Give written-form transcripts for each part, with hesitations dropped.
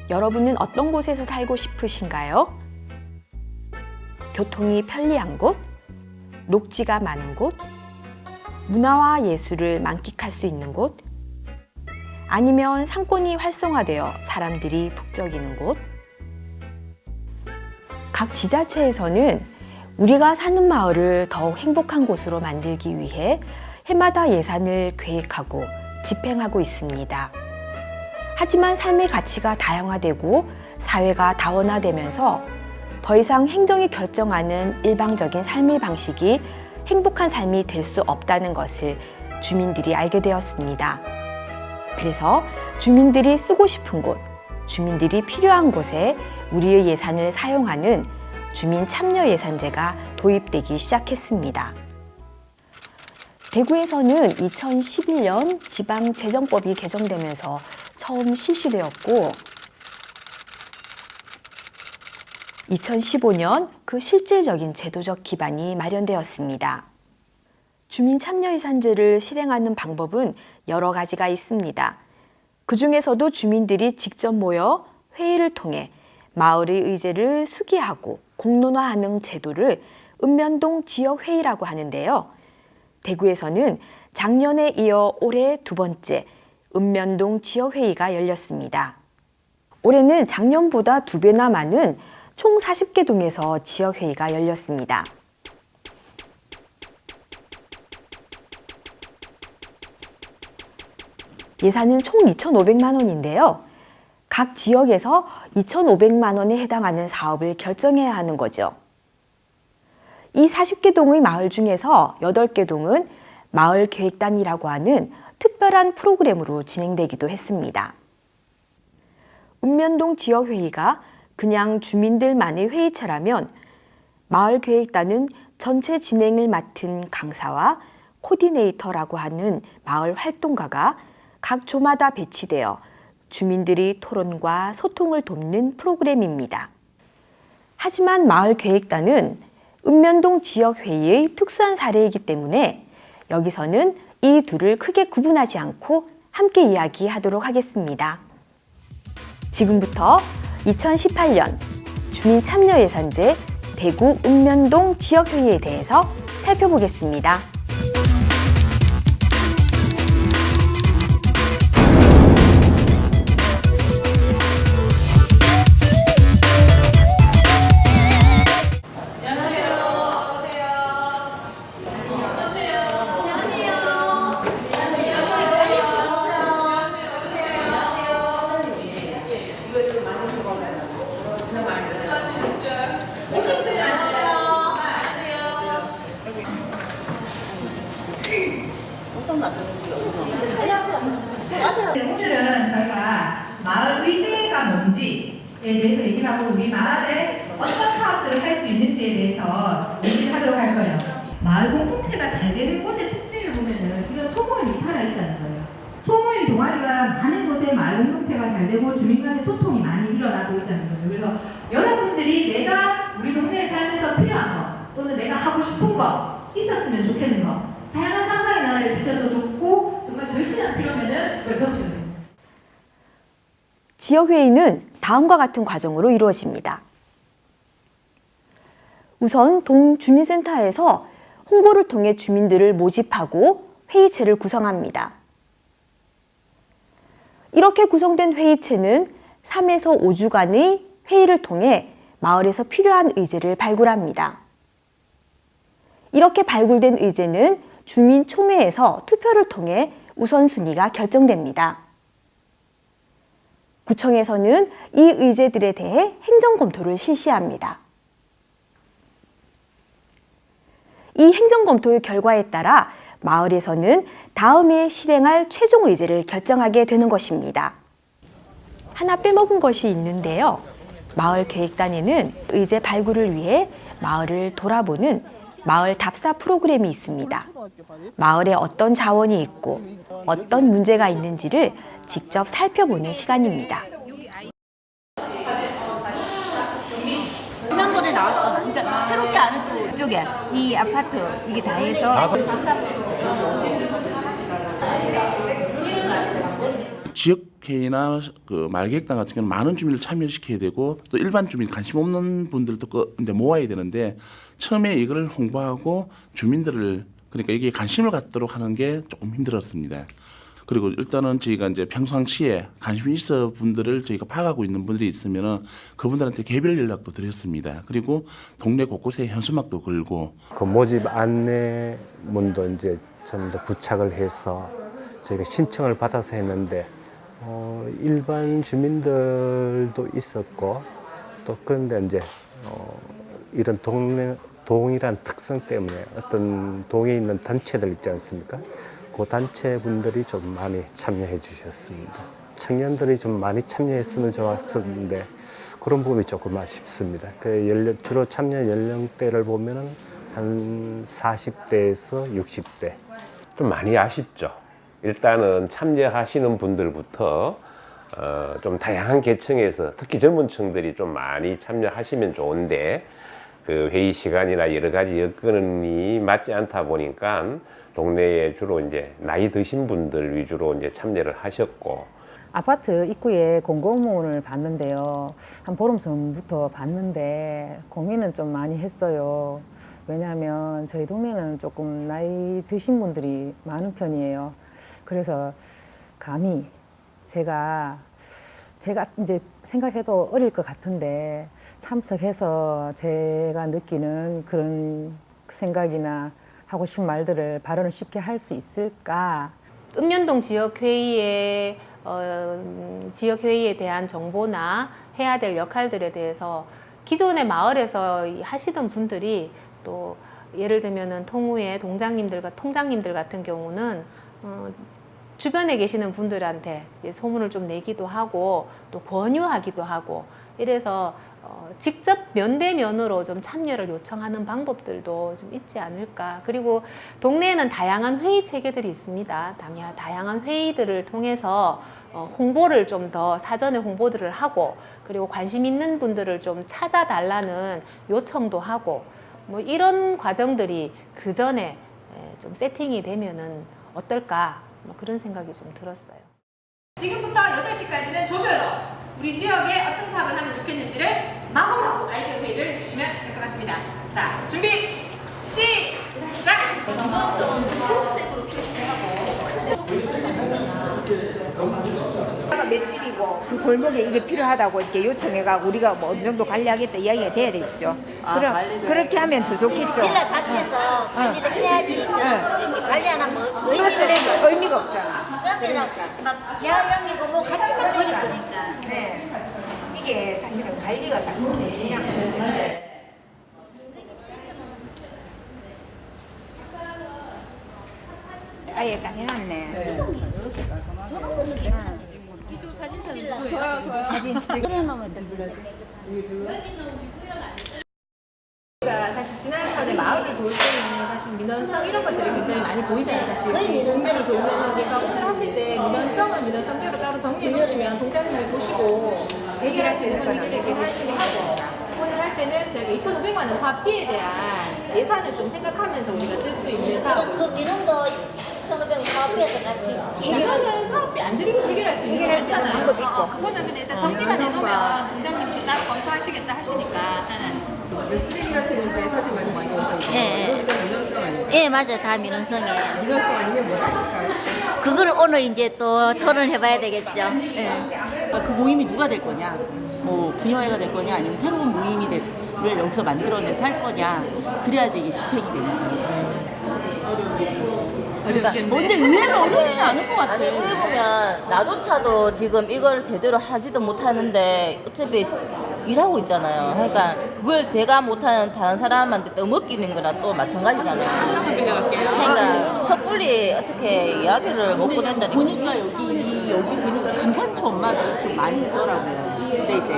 여러분은 어떤 곳에서 살고 싶으신가요? 교통이 편리한 곳? 녹지가 많은 곳? 문화와 예술을 만끽할 수 있는 곳? 아니면 상권이 활성화되어 사람들이 북적이는 곳? 각 지자체에서는 우리가 사는 마을을 더욱 행복한 곳으로 만들기 위해 해마다 예산을 계획하고 집행하고 있습니다. 하지만 삶의 가치가 다양화되고 사회가 다원화되면서 더 이상 행정이 결정하는 일방적인 삶의 방식이 행복한 삶이 될 수 없다는 것을 주민들이 알게 되었습니다. 그래서 주민들이 쓰고 싶은 곳, 주민들이 필요한 곳에 우리의 예산을 사용하는 주민 참여 예산제가 도입되기 시작했습니다. 대구에서는 2011년 지방재정법이 개정되면서 처음 실시되었고 2015년 그 실질적인 제도적 기반이 마련되었습니다. 주민 참여 예산제를 실행하는 방법은 여러 가지가 있습니다. 그 중에서도 주민들이 직접 모여 회의를 통해 마을의 의제를 수기하고 공론화하는 제도를 읍면동 지역회의라고 하는데요. 대구에서는 작년에 이어 올해 두 번째 읍면동 지역회의가 열렸습니다. 올해는 작년보다 2배나 많은 총 40개 동에서 지역회의가 열렸습니다. 예산은 총 2,500만 원인데요. 각 지역에서 2,500만 원에 해당하는 사업을 결정해야 하는 거죠. 이 40개 동의 마을 중에서 8개 동은 마을 계획단이라고 하는 특별한 프로그램으로 진행되기도 했습니다. 읍면동 지역회의가 그냥 주민들만의 회의체라면 마을 계획단은 전체 진행을 맡은 강사와 코디네이터라고 하는 마을 활동가가 각 조마다 배치되어 주민들이 토론과 소통을 돕는 프로그램입니다. 하지만 마을 계획단은 읍면동 지역회의의 특수한 사례이기 때문에 여기서는 이 둘을 크게 구분하지 않고 함께 이야기하도록 하겠습니다. 지금부터 2018년 주민참여예산제 대구 읍면동 지역회의에 대해서 살펴보겠습니다. 오늘은 저희가 마을 의제가 뭔지에 대해서 얘기를 하고 우리 마을에 어떤 사업들을 할 수 있는지에 대해서 얘기를 하도록 할 거예요. 마을 공동체가 잘 되는 곳의 특징을 보면은 이런 소모임이 살아있다는 거예요. 소모임 동아리가 많은 곳에 마을 공동체가 잘 되고 주민 간의 소통이 많이 일어나고 있다는 거죠. 그래서 여러분들이 내가 우리 동네에 살면서 필요한 거 또는 내가 하고 싶은 거 있었으면 좋겠는 거 다양한 상상의 나라를 주셔도 좋고 정말 절실한 필요면은 그걸 적으셔도 됩니다. 지역회의는 다음과 같은 과정으로 이루어집니다. 우선 동주민센터에서 홍보를 통해 주민들을 모집하고 회의체를 구성합니다. 이렇게 구성된 회의체는 3에서 5주간의 회의를 통해 마을에서 필요한 의제를 발굴합니다. 이렇게 발굴된 의제는 주민총회에서 투표를 통해 우선순위가 결정됩니다. 구청에서는 이 의제들에 대해 행정검토를 실시합니다. 이 행정검토의 결과에 따라 마을에서는 다음 해에 실행할 최종 의제를 결정하게 되는 것입니다. 하나 빼먹은 것이 있는데요. 마을 계획단에는 의제 발굴을 위해 마을을 돌아보는 마을 답사 프로그램이 있습니다. 마을에 어떤 자원이 있고 어떤 문제가 있는지를 직접 살펴보는 시간입니다. 지난번에 나왔던, 그러니까 새롭게 안 했고 이쪽에 이 아파트 이게 다 해서 지역회의나 그 마을계획단 같은 경우는 많은 주민을 참여시켜야 되고 또 일반 주민 관심 없는 분들도 이제 모아야 되는데 처음에 이걸 홍보하고 주민들을 그러니까 이게 관심을 갖도록 하는 게 조금 힘들었습니다. 그리고 일단은 저희가 이제 평상시에 관심 있어 분들을 저희가 파악하고 있는 분들이 있으면은 그분들한테 개별 연락도 드렸습니다. 그리고 동네 곳곳에 현수막도 걸고 그 모집 안내문도 이제 좀 더 부착을 해서 저희가 신청을 받아서 했는데 일반 주민들도 있었고 또 그런데 이제 이런 동일한 특성 때문에 어떤 동에 있는 단체들 있지 않습니까? 그 단체 분들이 좀 많이 참여해 주셨습니다. 청년들이 좀 많이 참여했으면 좋았었는데 그런 부분이 조금 아쉽습니다. 주로 참여 연령대를 보면은 한 40대에서 60대. 좀 많이 아쉽죠. 일단은 참여하시는 분들부터 좀 다양한 계층에서 특히 젊은 층들이 좀 많이 참여하시면 좋은데 그 회의 시간이나 여러 가지 여건이 맞지 않다 보니까 동네에 주로 이제 나이 드신 분들 위주로 이제 참여를 하셨고 아파트 입구에 공고문을 봤는데요. 한 보름 전부터 봤는데 고민은 좀 많이 했어요. 왜냐하면 저희 동네는 조금 나이 드신 분들이 많은 편이에요. 그래서 감히 제가 이제 생각해도 어릴 것 같은데 참석해서 제가 느끼는 그런 생각이나 하고 싶은 말들을 발언을 쉽게 할 수 있을까? 읍면동 지역회의에 지역회의에 대한 정보나 해야 될 역할들에 대해서 기존의 마을에서 하시던 분들이 또 예를 들면은 통우의 통장님들 같은 경우는 주변에 계시는 분들한테 소문을 좀 내기도 하고 또 권유하기도 하고 이래서 직접 면대면으로 좀 참여를 요청하는 방법들도 좀 있지 않을까. 그리고 동네에는 다양한 회의 체계들이 있습니다. 다양한 회의들을 통해서 홍보를 좀 더 사전에 홍보들을 하고 그리고 관심 있는 분들을 좀 찾아달라는 요청도 하고 뭐 이런 과정들이 그 전에 좀 세팅이 되면은 어떨까 뭐 그런 생각이 좀 들었어요. 지금부터 8시까지는 조별로 우리 지역에 어떤 사업을 하면 좋겠는지를 마구마구 아이디어 회의를 해주시면 될 것 같습니다. 자, 준비, 시작! 초록색으로 맷집이고 그 골목에 이게 필요하다고 이렇게 요청해가 우리가 뭐 어느 정도 관리하겠다 이야기가 돼야 되겠죠. 그렇게 하면 더 좋겠죠. 빌라 자체에서 관리를 해야지 이렇게 관리 안 하면 의미가 없잖아. 그러면 막 재활용이고 뭐 같이만 버릴 거니까. 네. 이게 사실은 관리가 상당히 중요한 건데. 아예 딱 해놨네. 저런 거는 괜찮아요. 이쪽 사진사는 누구예요? 저요. 사진. 그래 놓으면 되지. 우리가 사실 지난번에 마을을 볼 때는 사실 민원성 이런 것들이 굉장히 많이 보이잖아요. 사실 거의 민원성이죠. 돌면은 그래서 오늘 하실 때 민원성은 민원성대로 따로 정리해 놓으시면 동장님이 보시고 해결할 수 있는 건 이제 해결하시고 하고 오늘 할 때는 저희가 2,500만 원 사업비에 대한 예산을 좀 생각하면서 우리가 쓸 수 있는 사업. 그럼 그 민원도 2,500원 사업비에서 같이 이거는 사업비 안 들이고 해결할 수 있는 거 있잖아요. 방법이 있고. 그거는 근데 일단 정리만 해놓으면 동장님도 따로 검토하시겠다 하시니까 쓰레기 같은 거 이제 사진 많이 찍어오셨고 예. 이거 민원성 아니에요? 예, 맞아요. 다 민원성이에요. 민원성 아니면 뭐가 있을까요? 그걸 오늘 이제 또 토론을 해봐야 되겠죠. 예. 그 모임이 누가 될 거냐, 뭐 분여회가 될 거냐, 아니면 새로운 모임을 여기서 만들어내서 할 거냐, 그래야지 이게 집행이 되는 거예요. 근데 의외로 어렵지는 않을 것 같아. 아니 의외 보면 나조차도 지금 이걸 제대로 하지도 못하는데 어차피 일하고 있잖아요. 그러니까 그걸 내가 못하는 다른 사람한테 또 먹기는 거나 또 마찬가지잖아요. 그러니까 섣불리 어떻게 이야기를 못 보낸다니까. 보니까 여기 보니까 감산초 엄마들이 좀 많이 있더라고요. 근데 이제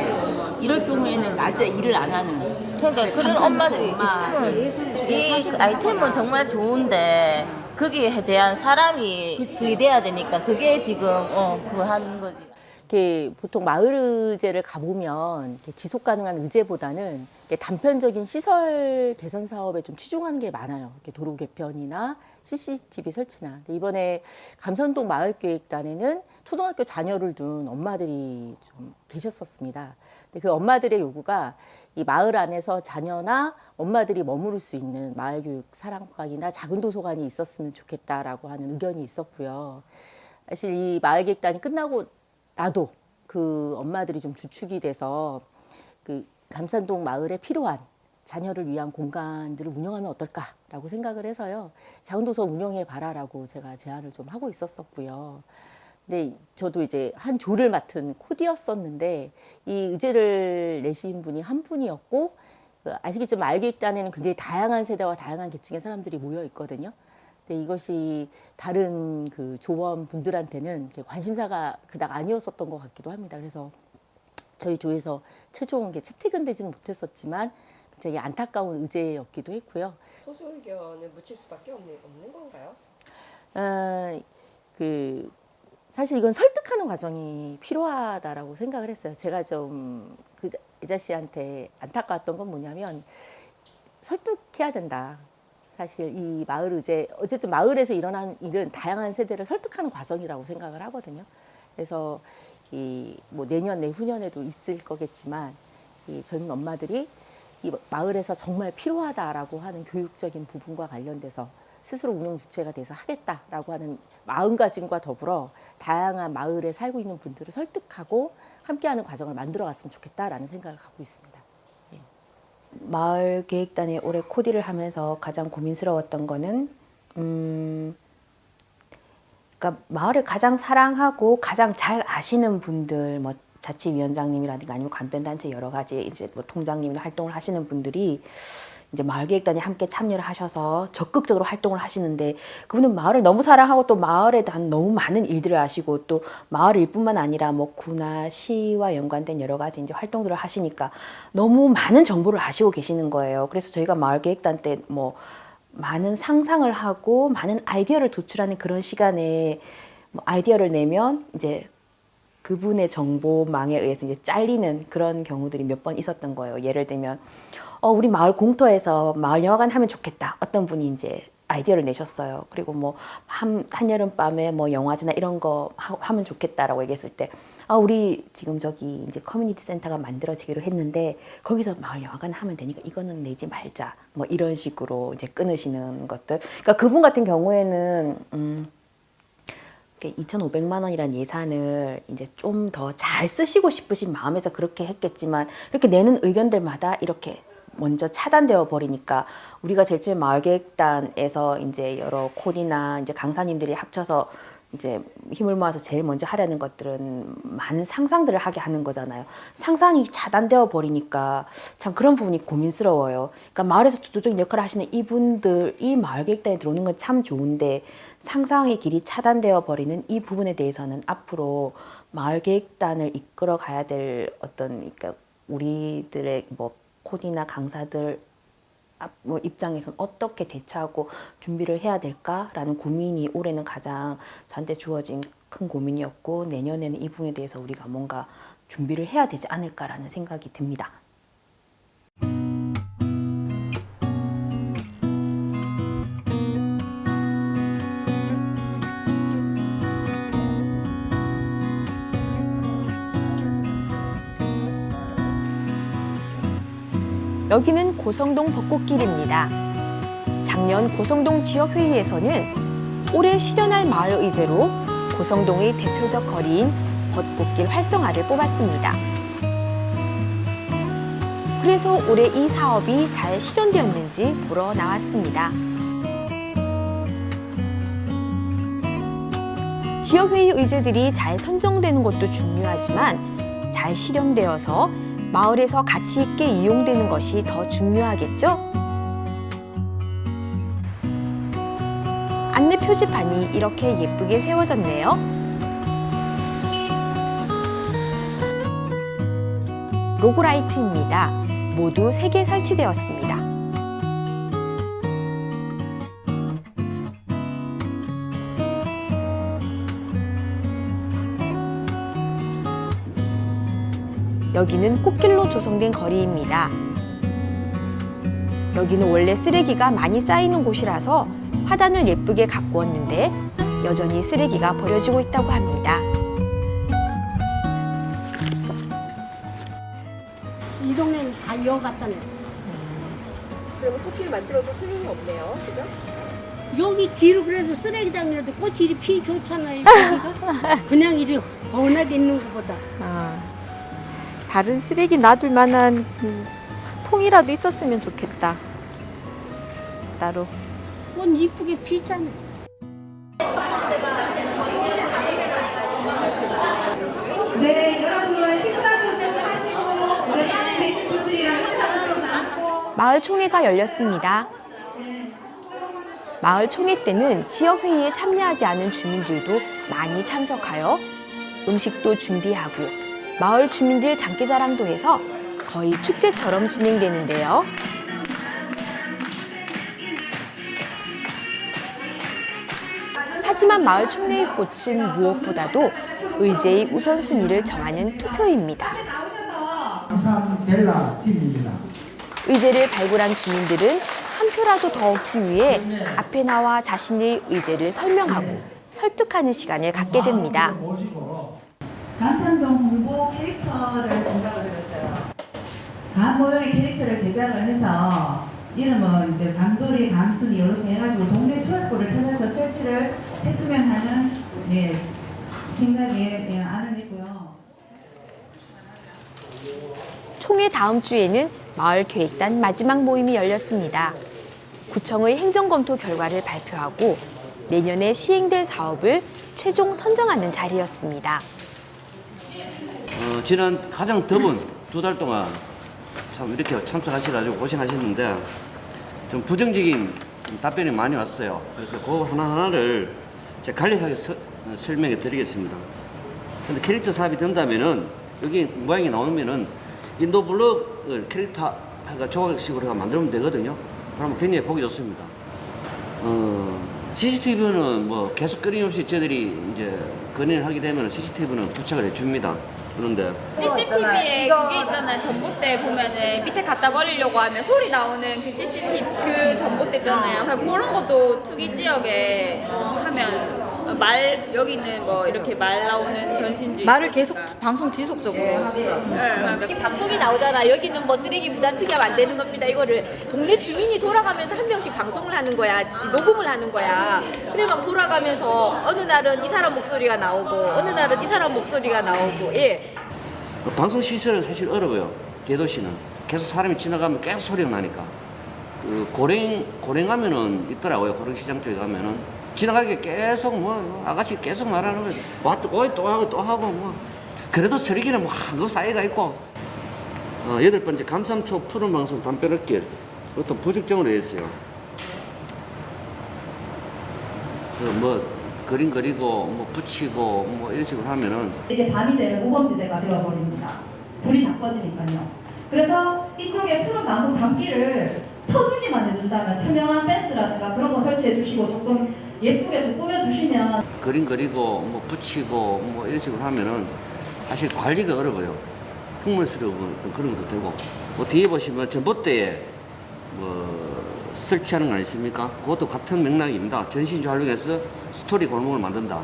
이럴 경우에는 낮에 일을 안 하는. 그러니까 그런 엄마들이 있으면 이 아이템은 정말 좋은데 거기에 대한 사람이 돼야 되니까 그게 지금 그거 하는 거지. 이렇게 보통 마을 의제를 가보면 이렇게 지속 가능한 의제보다는 이렇게 단편적인 시설 개선 사업에 좀 치중하는 게 많아요. 이렇게 도로 개편이나 CCTV 설치나. 근데 이번에 감선동 마을계획단에는 초등학교 자녀를 둔 엄마들이 좀 계셨었습니다. 근데 그 엄마들의 요구가 이 마을 안에서 자녀나 엄마들이 머무를 수 있는 마을교육 사랑방이나 작은 도서관이 있었으면 좋겠다라고 하는 의견이 있었고요. 사실 이 마을계획단이 끝나고 나도 그 엄마들이 좀 주축이 돼서 그 감산동 마을에 필요한 자녀를 위한 공간들을 운영하면 어떨까라고 생각을 해서요. 작은 도서관 운영해 봐라라고 제가 제안을 좀 하고 있었었고요. 근데 저도 이제 한 조를 맡은 코디였었는데 이 의제를 내신 분이 한 분이었고, 아시겠지만 마을계획단에는 굉장히 다양한 세대와 다양한 계층의 사람들이 모여 있거든요. 근데 이것이 다른 그 조원분들한테는 관심사가 그닥 아니었었던 것 같기도 합니다. 그래서 저희 조에서 최종 채택은 되지는 못했었지만 굉장히 안타까운 의제였기도 했고요. 소수 의견을 묻힐 수밖에 없는 건가요? 사실 이건 설득하는 과정이 필요하다라고 생각을 했어요. 제가 좀 그 여자 씨한테 안타까웠던 건 뭐냐면 설득해야 된다. 사실 이 마을 의제, 어쨌든 마을에서 일어나는 일은 다양한 세대를 설득하는 과정이라고 생각을 하거든요. 그래서 뭐 내년 내후년에도 있을 거겠지만 이 젊은 엄마들이 이 마을에서 정말 필요하다라고 하는 교육적인 부분과 관련돼서 스스로 운영 주체가 돼서 하겠다라고 하는 마음가짐과 더불어 다양한 마을에 살고 있는 분들을 설득하고 함께하는 과정을 만들어갔으면 좋겠다라는 생각을 갖고 있습니다. 네. 마을계획단에 올해 코디를 하면서 가장 고민스러웠던 거는 그러니까 마을을 가장 사랑하고 가장 잘 아시는 분들, 뭐 자치위원장님이라든가 아니면 관변단체 여러 가지 이제 뭐 통장님이나 활동을 하시는 분들이 이제 마을계획단에 함께 참여를 하셔서 적극적으로 활동을 하시는데, 그분은 마을을 너무 사랑하고 또 마을에 대한 너무 많은 일들을 아시고 또 마을 일뿐만 아니라 뭐 구나 시와 연관된 여러 가지 이제 활동들을 하시니까 너무 많은 정보를 아시고 계시는 거예요. 그래서 저희가 마을계획단 때 뭐 많은 상상을 하고 많은 아이디어를 도출하는 그런 시간에 뭐 아이디어를 내면 이제 그분의 정보망에 의해서 이제 잘리는 그런 경우들이 몇 번 있었던 거예요. 예를 들면 우리 마을 공터에서 마을 영화관 하면 좋겠다. 어떤 분이 이제 아이디어를 내셨어요. 그리고 뭐 한여름 밤에 뭐 영화제나 이런 거 하면 좋겠다라고 얘기했을 때 우리 지금 저기 이제 커뮤니티 센터가 만들어지기로 했는데 거기서 마을 영화관 하면 되니까 이거는 내지 말자. 뭐 이런 식으로 이제 끊으시는 것들. 그러니까 그분 같은 경우에는 2,500만 원이란 예산을 이제 좀 더 잘 쓰시고 싶으신 마음에서 그렇게 했겠지만 이렇게 내는 의견들마다 이렇게 먼저 차단되어 버리니까 우리가 제일 처음에 마을계획단에서 이제 여러 콘이나 이제 강사님들이 합쳐서 이제 힘을 모아서 제일 먼저 하려는 것들은 많은 상상들을 하게 하는 거잖아요. 상상이 차단되어 버리니까 참 그런 부분이 고민스러워요. 그러니까 마을에서 주도적인 역할을 하시는 이분들, 이 마을계획단에 들어오는 건 참 좋은데 상상의 길이 차단되어 버리는 이 부분에 대해서는 앞으로 마을계획단을 이끌어 가야 될 어떤, 그러니까 우리들의 뭐 코디나 강사들 뭐 입장에선 어떻게 대처하고 준비를 해야 될까라는 고민이 올해는 가장 저한테 주어진 큰 고민이었고, 내년에는 이 부분에 대해서 우리가 뭔가 준비를 해야 되지 않을까라는 생각이 듭니다. 여기는 고성동 벚꽃길입니다. 작년 고성동 지역회의에서는 올해 실현할 마을 의제로 고성동의 대표적 거리인 벚꽃길 활성화를 뽑았습니다. 그래서 올해 이 사업이 잘 실현되었는지 보러 나왔습니다. 지역회의 의제들이 잘 선정되는 것도 중요하지만 잘 실현되어서 마을에서 가치 있게 이용되는 것이 더 중요하겠죠? 안내 표지판이 이렇게 예쁘게 세워졌네요. 로고라이트입니다. 모두 3개 설치되었습니다. 여기는 꽃길로 조성된 거리입니다. 여기는 원래 쓰레기가 많이 쌓이는 곳이라서 화단을 예쁘게 가꾸었는데 여전히 쓰레기가 버려지고 있다고 합니다. 여 갖다 내. 그러면 토끼를 만들어도 소용이 없네요. 그죠? 여기 뒤로 그래도 쓰레기장이라도 꽃이 이리 피 좋잖아요. 여기가. 그냥 이리 거운하게 있는 것보다. 다른 쓰레기 놔둘 만한 통이라도 있었으면 좋겠다. 따로. 꽃 이쁘게 피잖아. 네, 여러분 식사 조정하시고 우리 계신 분들이랑 식사 좀 나누고. 마을 총회가 열렸습니다. 마을 총회 때는 지역 회의에 참여하지 않은 주민들도 많이 참석하여 음식도 준비하고 마을 주민들 장기자랑도 해서 거의 축제처럼 진행되는데요. 하지만 마을 총회의 꽃은 무엇보다도 의제의 우선순위를 정하는 투표입니다. 의제를 발굴한 주민들은 한 표라도 더 얻기 위해 앞에 나와 자신의 의제를 설명하고 설득하는 시간을 갖게 됩니다. 감상동 홍보 캐릭터를 생각을 해봤어요. 감 모형의 캐릭터를 제작을 해서 이름은 이제 감돌이, 감순이 이렇게 해가지고 동네 초등학교를 찾아서 설치를 했으면 하는 생각에 안을 했고요. 총회 다음 주에는 마을 계획단 마지막 모임이 열렸습니다. 구청의 행정검토 결과를 발표하고 내년에 시행될 사업을 최종 선정하는 자리였습니다. 지난 가장 더운 2달 동안 참 이렇게 참석하셔가지고 고생하셨는데 좀 부정적인 답변이 많이 왔어요. 그래서 그 하나하나를 제가 간략하게 설명해 드리겠습니다. 근데 캐릭터 사업이 된다면은 여기 모양이 나오면은 인도블럭을 캐릭터가 조각식으로 만들면 되거든요. 그러면 굉장히 보기 좋습니다. CCTV는 뭐 계속 끊임없이 저희들이 이제 건의를 하게 되면 CCTV는 부착을 해줍니다. 그런데 CCTV에 그게 있잖아요. 전봇대 보면은 밑에 갖다 버리려고 하면 소리 나오는 그 CCTV 그 전봇대 있잖아요. 그런 것도 투기 지역에 하면 말 여기는 뭐 이렇게 말 나오는 전신주의 말을 계속 방송 지속적으로. 그러니까 방송이 나오잖아. 여기는 뭐 쓰레기 무단 투기하면 안 되는 겁니다. 이거를 동네 주민이 돌아가면서 한 명씩 방송을 하는 거야. 녹음을 하는 거야. 그래 막 돌아가면서 어느 날은 이 사람 목소리가 나오고 어느 날은 이 사람 목소리가 나오고 예. 그 방송 시설은 사실 어려워요. 대도시는 계속 사람이 지나가면 계속 소리가 나니까. 그 고랭하면은 있더라고요. 고랭시장 쪽에 가면은. 지나가게 계속 뭐 아가씨 계속 말하는 거 왔다 또 하고 또 하고 뭐 그래도 쓰레기는 뭐 한거 쌓여가 있고 8번째 감삼초 푸른 방송 담벼락길 어떤 부적정으로 했어요. 그 뭐 그림 그리고 뭐 붙이고 뭐 이런 식으로 하면은 이게 밤이 되면 모범지대가 되어버립니다. 불이 다 꺼지니까요. 그래서 이쪽에 푸른 방송 담기를 터주기만 해준다면 투명한 펜스라든가 그런 거 설치해 주시고 조금 예쁘게 좀 꾸며주시면 그림 그리고 뭐 붙이고 뭐 이런 식으로 하면은 사실 관리가 어려워요. 흉물스러운 그런 것도 되고 뭐 뒤에 보시면 전봇대에 뭐 설치하는 거 아니십니까? 그것도 같은 맥락입니다. 전신주 활용해서 스토리 골목을 만든다.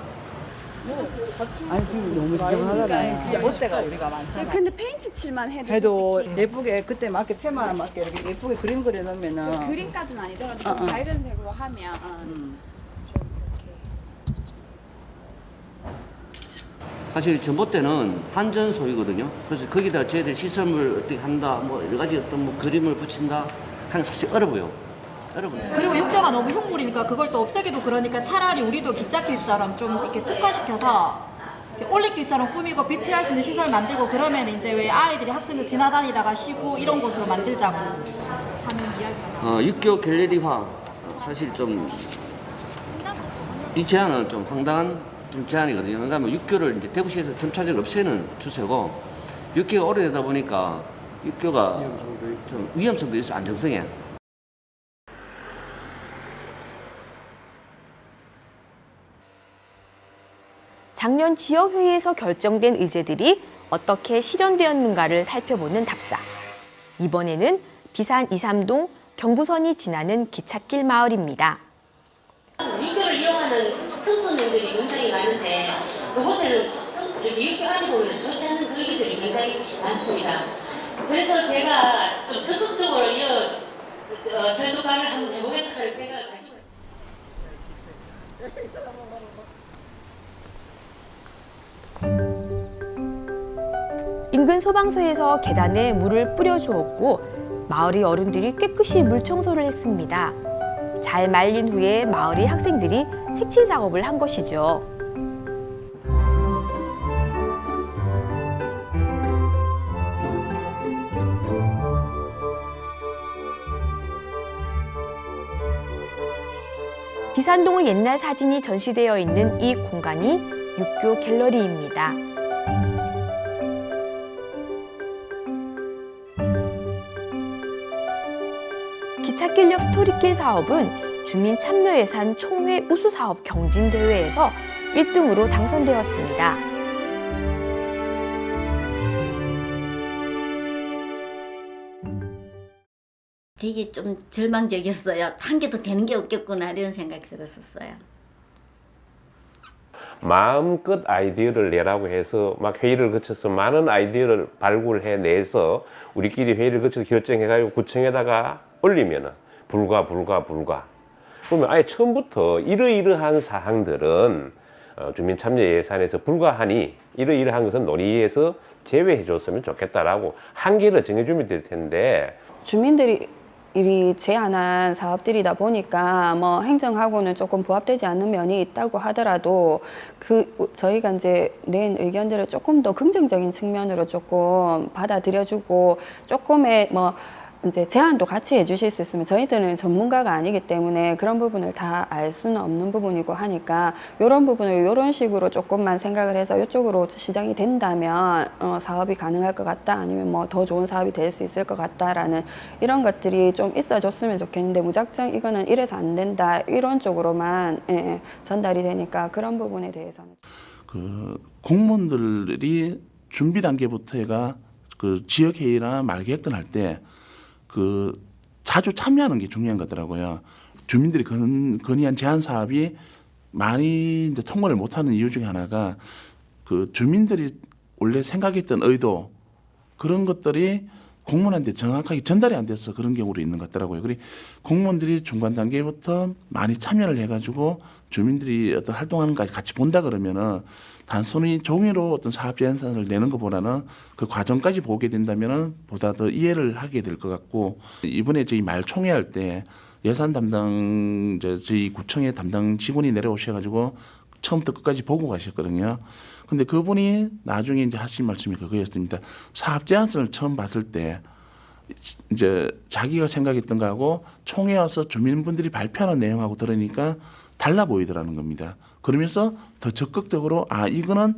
아니 지금 너무 지저분하잖아요. 전봇대가 우리가 많잖아. 근데 페인트 칠만 해도 예쁘게 그때 맞게 테마에 맞게 이렇게 예쁘게 그림 그려놓으면은 그림까지는 아니더라도 좀 밝은 색으로 하면 사실 전봇대는 한전 소유거든요. 그래서 거기다 저희들 시설물 어떻게 한다, 뭐 여러 가지 어떤 뭐 그림을 붙인다 하는 사실 어려워요. 그리고 육교가 너무 흉물이니까 그걸 또 없애기도 그러니까 차라리 우리도 기찻길처럼 좀 이렇게 특화시켜서 이렇게 올레길처럼 꾸미고 비피할 수 있는 시설 만들고 그러면 이제 왜 아이들이 학생들 지나다니다가 쉬고 이런 곳으로 만들자고 하는 이야기가 육교 갤러리화 사실 좀 이 제안은 좀 황당한 좀 제안이거든요. 그러니까 육교를 이제 대구시에서 점차적으로 없애는 추세고 육교가 오래되다 보니까 육교가 좀 위험성도 있어 안정성에. 작년 지역회의에서 결정된 의제들이 어떻게 실현되었는가를 살펴보는 답사. 이번에는 비산 2~3동 경부선이 지나는 기찻길 마을입니다. 육교를 이용하는 청소년들이 굉장히 많은데 그곳에는 육교 안에 보면 좋지 않은 거리들이 굉장히 많습니다. 그래서 제가 좀 적극적으로 이 절도가를 한번 해보겠다 할 생각을 가지고 있습니다. 인근 소방서에서 계단에 물을 뿌려주었고 마을의 어른들이 깨끗이 물 청소를 했습니다. 잘 말린 후에 마을의 학생들이 색칠 작업을 한 것이죠. 비산동의 옛날 사진이 전시되어 있는 이 공간이 육교 갤러리입니다. 기찻길 옆 스토리길 사업은 주민 참여 예산 총회 우수 사업 경진 대회에서 1등으로 당선되었습니다. 되게 좀 절망적이었어요. 한 개도 되는 게 없겠구나 이런 생각이 들었었어요. 마음껏 아이디어를 내라고 해서 막 회의를 거쳐서 많은 아이디어를 발굴해내서 우리끼리 회의를 거쳐서 결정해가지고 구청에다가 올리면은 불가. 그러면 아예 처음부터 이러이러한 사항들은 주민 참여 예산에서 불가하니 이러이러한 것은 논의에서 제외해 줬으면 좋겠다라고 한계를 정해주면 될 텐데 주민들이 제안한 사업들이다 보니까 뭐 행정하고는 조금 부합되지 않는 면이 있다고 하더라도 저희가 이제 낸 의견들을 조금 더 긍정적인 측면으로 조금 받아들여주고 조금의 뭐 이제 제안도 같이 해주실 수 있으면 저희들은 전문가가 아니기 때문에 그런 부분을 다 알 수는 없는 부분이고 하니까 이런 부분을 이런 식으로 조금만 생각을 해서 이쪽으로 시장이 된다면 사업이 가능할 것 같다 아니면 뭐 더 좋은 사업이 될 수 있을 것 같다라는 이런 것들이 좀 있어줬으면 좋겠는데 무작정 이거는 이래서 안 된다 이런 쪽으로만 전달이 되니까 그런 부분에 대해서는 그 공무원들이 준비 단계부터 해가 그 지역 회의나 말계획들 할 때 그 자주 참여하는 게 중요한 거더라고요. 주민들이 건의한 제안 사업이 많이 이제 통과를 못하는 이유 중에 하나가 그 주민들이 원래 생각했던 의도 그런 것들이 공무원한테 정확하게 전달이 안 돼서 그런 경우도 있는 것 같더라고요. 그리고 공무원들이 중간 단계부터 많이 참여를 해가지고 주민들이 어떤 활동하는 것까지 같이 본다 그러면은 단순히 종이로 어떤 사업 제안서를 내는 것보다는 그 과정까지 보게 된다면은 보다 더 이해를 하게 될 것 같고 이번에 저희 말 총회할 때 예산 담당 저희 구청의 담당 직원이 내려오셔가지고 처음부터 끝까지 보고 가셨거든요. 근데 그분이 나중에 이제 하신 말씀이 그거였습니다. 사업 제안서를 처음 봤을 때 이제 자기가 생각했던 거하고 총회 와서 주민분들이 발표하는 내용하고 들으니까 달라 보이더라는 겁니다. 그러면서 더 적극적으로 이거는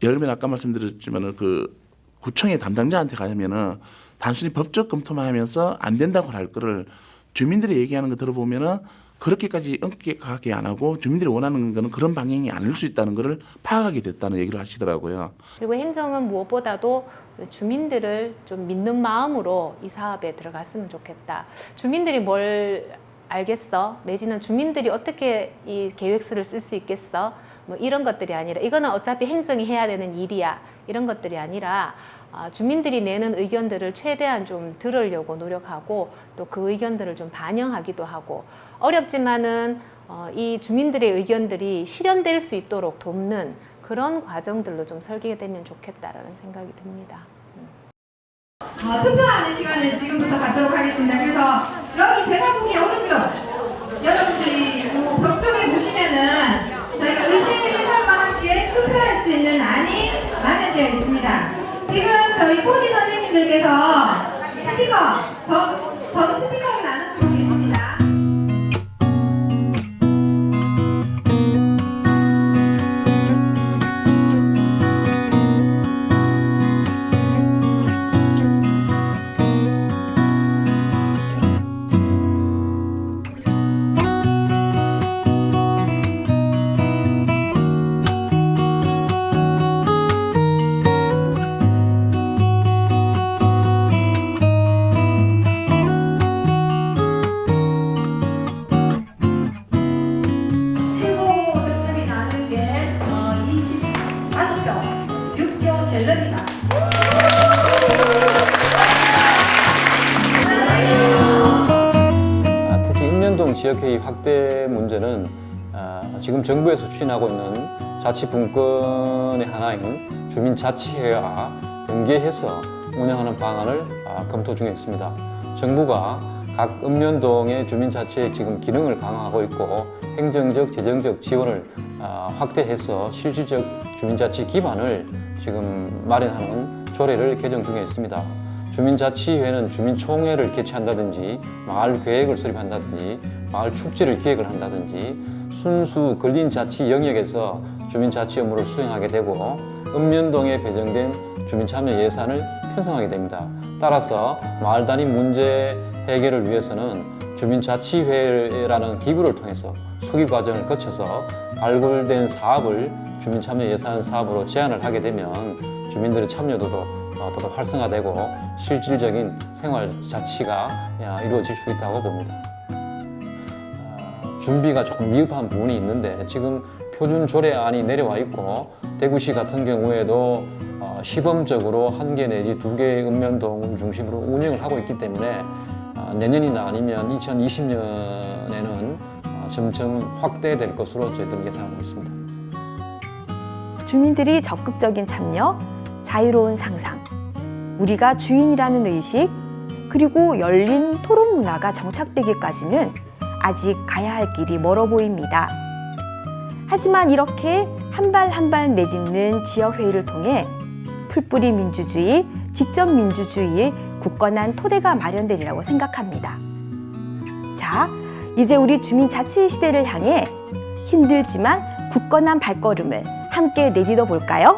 예를 들면 아까 말씀드렸지만은 그 구청의 담당자한테 가면은 단순히 법적 검토만 하면서 안 된다고 할 거를 주민들이 얘기하는 거 들어보면은 그렇게까지 엄격하게 안 하고 주민들이 원하는 거는 그런 방향이 아닐 수 있다는 것을 파악하게 됐다는 얘기를 하시더라고요. 그리고 행정은 무엇보다도 주민들을 좀 믿는 마음으로 이 사업에 들어갔으면 좋겠다. 주민들이 뭘 알겠어? 내지는 주민들이 어떻게 이 계획서를 쓸 수 있겠어? 뭐 이런 것들이 아니라 이거는 어차피 행정이 해야 되는 일이야. 이런 것들이 아니라 주민들이 내는 의견들을 최대한 좀 들으려고 노력하고 또 그 의견들을 좀 반영하기도 하고 어렵지만은 이 주민들의 의견들이 실현될 수 있도록 돕는 그런 과정들로 좀 설계되면 좋겠다라는 생각이 듭니다. 투표하는 시간을 지금부터 갖도록 하겠습니다. 그래서 여기 제가 보기 오른쪽 여러분들이 벽 쪽에 보시면은 저희가 의제 해설과 함께 투표할 수 있는 안이 마련되어 있습니다. 지금 저희 코디 선생님들께서 스피커 저는 스피커를 나눠주고 계십니다. 갤러리가 지역회의 확대 문제는 지금 정부에서 추진하고 있는 자치분권의 하나인 주민자치회와 연계해서 운영하는 방안을 검토 중에 있습니다. 정부가 각 읍면동의 주민자치회 지금 기능을 강화하고 있고 행정적, 재정적 지원을 확대해서 실질적 주민자치 기반을 지금 마련하는 조례를 개정 중에 있습니다. 주민자치회는 주민총회를 개최한다든지 마을 계획을 수립한다든지 마을 축제를 기획을 한다든지 순수 근린자치 영역에서 주민자치 업무를 수행하게 되고 읍면동에 배정된 주민참여 예산을 편성하게 됩니다. 따라서 마을 단위 문제 해결을 위해서는 주민자치회라는 기구를 통해서 소기 과정을 거쳐서 발굴된 사업을 주민참여 예산 사업으로 제안을 하게 되면 주민들의 참여도도 보다 활성화되고 실질적인 생활 자치가 이루어질 수 있다고 봅니다. 준비가 조금 미흡한 부분이 있는데 지금 표준 조례안이 내려와 있고 대구시 같은 경우에도 시범적으로 1개 내지 2개의 읍면동을 중심으로 운영을 하고 있기 때문에 내년이나 아니면 2020년에는 점점 확대될 것으로 저희들은 예상하고 있습니다. 주민들이 적극적인 참여, 자유로운 상상, 우리가 주인이라는 의식, 그리고 열린 토론 문화가 정착되기까지는 아직 가야 할 길이 멀어 보입니다. 하지만 이렇게 한 발 한 발 내딛는 지역회의를 통해 풀뿌리 민주주의, 직접 민주주의의 굳건한 토대가 마련되리라고 생각합니다. 자, 이제 우리 주민자치 시대를 향해 힘들지만 굳건한 발걸음을 함께 내딛어 볼까요?